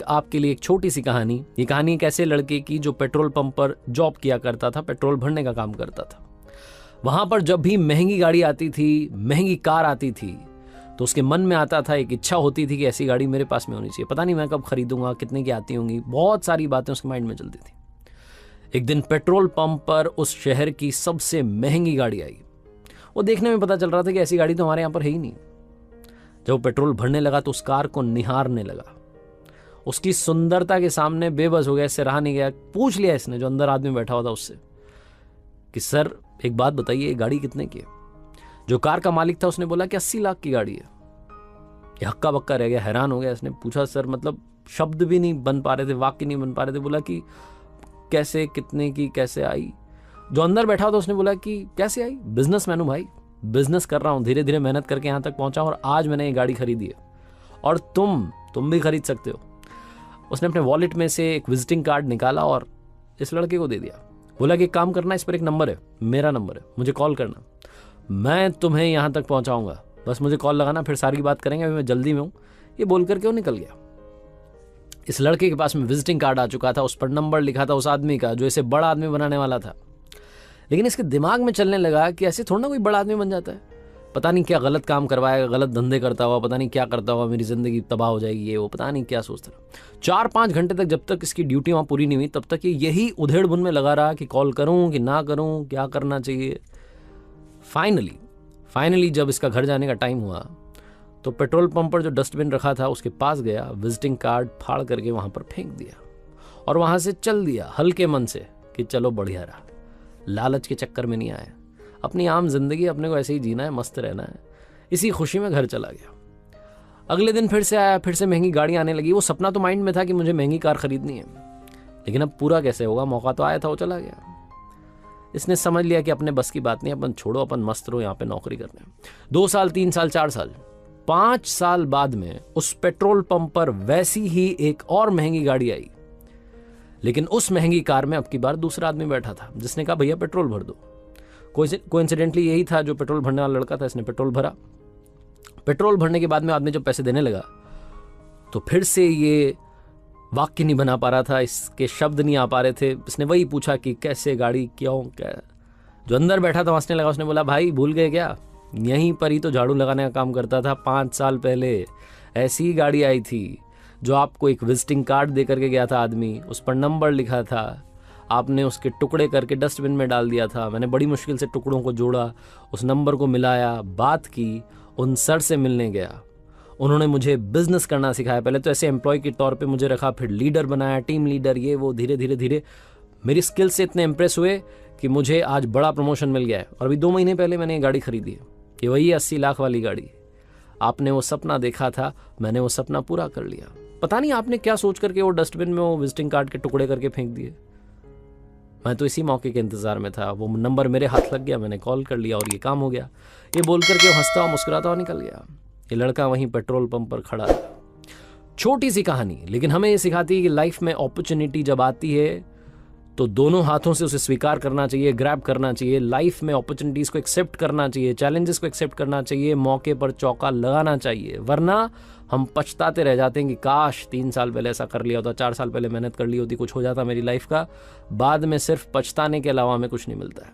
आपके लिए एक छोटी सी कहानी। ये कहानी एक ऐसे लड़के की जो पेट्रोल पंप पर जॉब किया करता था, पेट्रोल भरने का काम करता था। वहां पर जब भी महंगी गाड़ी आती थी, महंगी कार आती थी, तो उसके मन में आता था, एक इच्छा होती थी कि ऐसी गाड़ी मेरे पास में होनी चाहिए। पता नहीं मैं कब खरीदूंगा, कितने की आती होंगी, बहुत सारी बातें उसके माइंड में चलती थी। एक दिन पेट्रोल पंप पर उस शहर की सबसे महंगी गाड़ी आई। वो देखने में पता चल रहा था कि ऐसी गाड़ी तो हमारे यहाँ पर है ही नहीं। जब वो पेट्रोल भरने लगा तो उस कार को निहारने लगा। उसकी सुंदरता के सामने बेबस हो गया, इससे रहा नहीं गया। पूछ लिया इसने, जो अंदर आदमी बैठा हुआ था उससे, कि सर एक बात बताइए, ये गाड़ी कितने की है? जो कार का मालिक था उसने बोला कि 80 लाख की गाड़ी है। ये हक्का बक्का रह गया, हैरान हो गया। इसने पूछा, सर मतलब शब्द भी नहीं बन पा रहे थे, वाक्य नहीं बन पा रहे थे। बोला कि कैसे, कितने की, कैसे आई? जो अंदर बैठा हुआ था उसने बोला कि कैसे आई? बिजनेसमैन हूं भाई, बिजनेस कर रहा हूं, धीरे धीरे मेहनत करके यहां तक पहुंचा और आज मैंने ये गाड़ी खरीदी है, और तुम भी खरीद सकते हो। उसने अपने वॉलेट में से एक विजिटिंग कार्ड निकाला और इस लड़के को दे दिया। बोला कि एक काम करना, इस पर एक नंबर है, मेरा नंबर है, मुझे कॉल करना, मैं तुम्हें यहां तक पहुंचाऊंगा, बस मुझे कॉल लगाना, फिर सारी बात करेंगे, अभी मैं जल्दी में हूं। ये बोल करके वो निकल गया। इस लड़के के पास में विजिटिंग कार्ड आ चुका था, उस पर नंबर लिखा था उस आदमी का जो इसे बड़ा आदमी बनाने वाला था। लेकिन इसके दिमाग में चलने लगा कि ऐसे थोड़ा ना कोई बड़ा आदमी बन जाता है। पता नहीं क्या गलत काम करवाएगा, गलत धंधे करता हुआ, पता नहीं क्या करता हुआ, मेरी जिंदगी तबाह हो जाएगी, ये वो पता नहीं क्या सोचता रहा। 4-5 घंटे तक, जब तक इसकी ड्यूटी वहां पूरी नहीं हुई, तब तक ये यही उधेड़ बुन में लगा रहा कि कॉल करूं कि ना करूं, क्या करना चाहिए। फाइनली जब इसका घर जाने का टाइम हुआ तो पेट्रोल पंप पर जो डस्टबिन रखा था उसके पास गया, विजिटिंग कार्ड फाड़ करके वहां पर फेंक दिया और वहां से चल दिया हल्के मन से कि चलो बढ़िया रहा, लालच के चक्कर में नहीं आया, अपनी आम जिंदगी अपने को ऐसे ही जीना है, मस्त रहना है। इसी खुशी में घर चला गया। अगले दिन फिर से आया, फिर से महंगी गाड़ी आने लगी। वो सपना तो माइंड में था कि मुझे महंगी कार खरीदनी है, लेकिन अब पूरा कैसे होगा? मौका तो आया था, वो चला गया। इसने समझ लिया कि अपने बस की बात नहीं, अपन छोड़ो, अपन मस्त रहो, यहाँ पे नौकरी करने। 2 साल, 3 साल, 4 साल, 5 साल बाद में उस पेट्रोल पंप पर वैसी ही एक और महंगी गाड़ी आई, लेकिन उस महंगी कार में अब की बार दूसरा आदमी बैठा था जिसने कहा भैया पेट्रोल भर दो। कोइंसिडेंटली यही था जो पेट्रोल भरने वाला लड़का था। इसने पेट्रोल भरा। पेट्रोल भरने के बाद में आदमी जब पैसे देने लगा तो फिर से ये वाक्य नहीं बना पा रहा था, इसके शब्द नहीं आ पा रहे थे। इसने वही पूछा कि कैसे, गाड़ी, क्यों, क्या? जो अंदर बैठा था हंसने लगा। उसने बोला, भाई भूल गए क्या? यहीं पर ही तो झाड़ू लगाने का काम करता था। 5 साल पहले ऐसी ही गाड़ी आई थी जो आपको एक विजिटिंग कार्ड दे करके गया था आदमी, उस पर नंबर लिखा था, आपने उसके टुकड़े करके डस्टबिन में डाल दिया था। मैंने बड़ी मुश्किल से टुकड़ों को जोड़ा, उस नंबर को मिलाया, बात की, उन सर से मिलने गया। उन्होंने मुझे बिजनेस करना सिखाया। पहले तो ऐसे एम्प्लॉय के तौर पे मुझे रखा, फिर लीडर बनाया, टीम लीडर, ये वो। धीरे धीरे मेरी स्किल से इतने इम्प्रेस हुए कि मुझे आज बड़ा प्रमोशन मिल गया है। और अभी 2 महीने पहले मैंने ये गाड़ी खरीदी है, कि वही 80 लाख वाली गाड़ी। आपने वो सपना देखा था, मैंने वो सपना पूरा कर लिया। पता नहीं आपने क्या सोच करके वो डस्टबिन में वो विजिटिंग कार्ड के टुकड़े करके फेंक दिए। मैं तो इसी मौके के इंतजार में था। वो नंबर मेरे हाथ लग गया, मैंने कॉल कर लिया और ये काम हो गया। ये बोल करके वो हंसता हुआ मुस्कुराता हुआ निकल गया। ये लड़का वहीं पेट्रोल पंप पर खड़ा था। छोटी सी कहानी, लेकिन हमें ये सिखाती है कि लाइफ में अपॉर्चुनिटी जब आती है तो दोनों हाथों से उसे स्वीकार करना चाहिए, ग्रैब करना चाहिए। लाइफ में अपॉर्चुनिटीज को एक्सेप्ट करना चाहिए, चैलेंजेस को एक्सेप्ट करना चाहिए, मौके पर चौका लगाना चाहिए। वरना हम पछताते रह जाते हैं कि काश 3 साल पहले ऐसा कर लिया होता, 4 साल पहले मेहनत कर ली होती, कुछ हो जाता मेरी लाइफ का। बाद में सिर्फ पछताने के अलावा हमें कुछ नहीं मिलता है।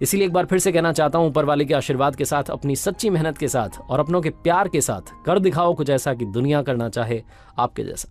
इसीलिए एक बार फिर से कहना चाहता हूं, ऊपर वाले के आशीर्वाद के साथ, अपनी सच्ची मेहनत के साथ और अपनों के प्यार के साथ कर दिखाओ कुछ ऐसा कि दुनिया करना चाहे आपके जैसा।